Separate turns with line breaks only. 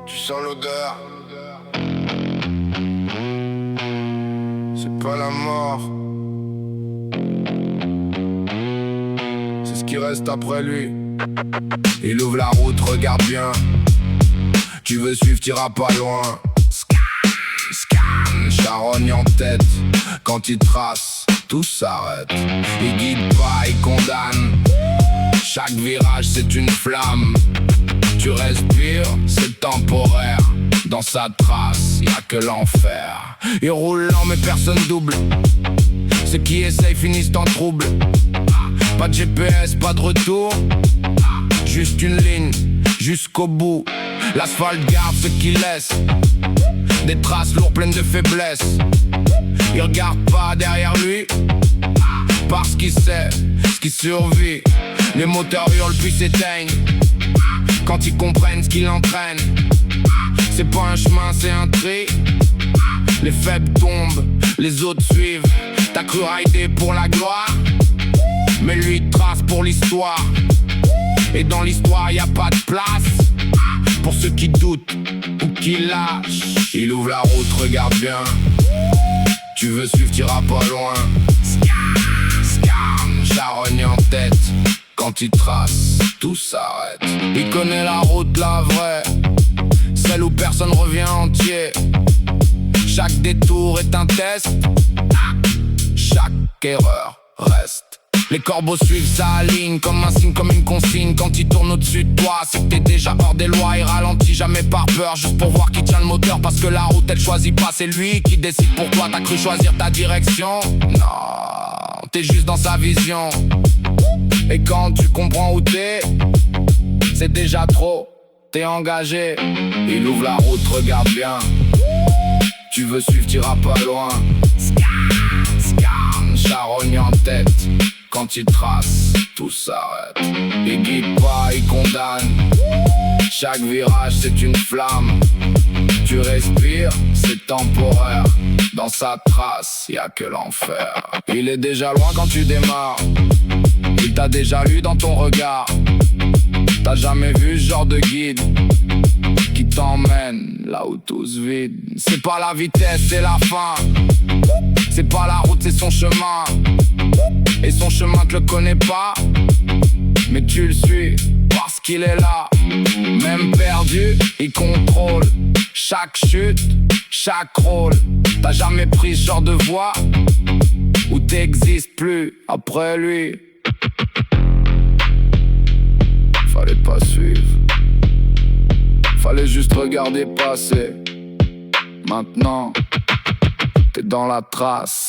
Tu sens l'odeur. C'est pas la mort. C'est ce qui reste après lui. Il ouvre la route, regarde bien. Tu veux suivre, t'iras pas loin. Scan, charogne en tête. Quand il trace, tout s'arrête. Il guide pas, il condamne. Chaque virage c'est une flamme. Tu respires, c'est temporaire. Dans sa trace, y'a que l'enfer. Il roule lent mais personne double. Ceux qui essayent finissent en trouble. Pas de GPS, pas de retour. Juste une ligne, jusqu'au bout. L'asphalte garde ce qu'il laisse. Des traces lourdes pleines de faiblesse. Il regarde pas derrière lui. Parce qu'il sait ce qui survit. Les moteurs hurlent puis s'éteignent quand ils comprennent ce qui l'entraîne. C'est pas un chemin, c'est un tri. Les faibles tombent, les autres suivent. T'as cru rider pour la gloire, mais lui trace pour l'histoire. Et dans l'histoire y a pas de place pour ceux qui doutent ou qui lâchent. Il ouvre la route, regarde bien. Tu veux suivre, t'iras pas loin. Scan, charogne en tête. Quand il trace, tout s'arrête. Il connaît la route, la vraie, celle où personne revient entier. Chaque détour est un test. Chaque erreur reste. Les corbeaux suivent sa ligne comme un signe, comme une consigne. Quand il tourne au-dessus de toi, c'est que t'es déjà hors des lois. Il ralentit jamais par peur, juste pour voir qui tient le moteur. Parce que la route elle choisit pas, c'est lui qui décide pour toi. T'as cru choisir ta direction? Non, t'es juste dans sa vision. Et quand tu comprends où t'es, c'est déjà trop, t'es engagé. Il ouvre la route, regarde bien. Tu veux suivre, t'iras pas loin. Scan, charogne en tête. Quand il trace, tout s'arrête. Il guide pas, il condamne. Chaque virage c'est une flamme. Tu respires, c'est temporaire. Dans sa trace, y'a que l'enfer. Il est déjà loin quand tu démarres. Il t'a déjà lu dans ton regard. T'as jamais vu ce genre de guide qui t'emmène là où tout se vide. C'est pas la vitesse, c'est la fin. C'est pas la route, c'est son chemin. Et son chemin tu le connais pas, mais tu le suis parce qu'il est là. Même perdu, il contrôle chaque chute, chaque rôle. T'as jamais pris ce genre de voie où t'existes plus après lui. Fallait pas suivre, fallait juste regarder passer. Maintenant, t'es dans la trace.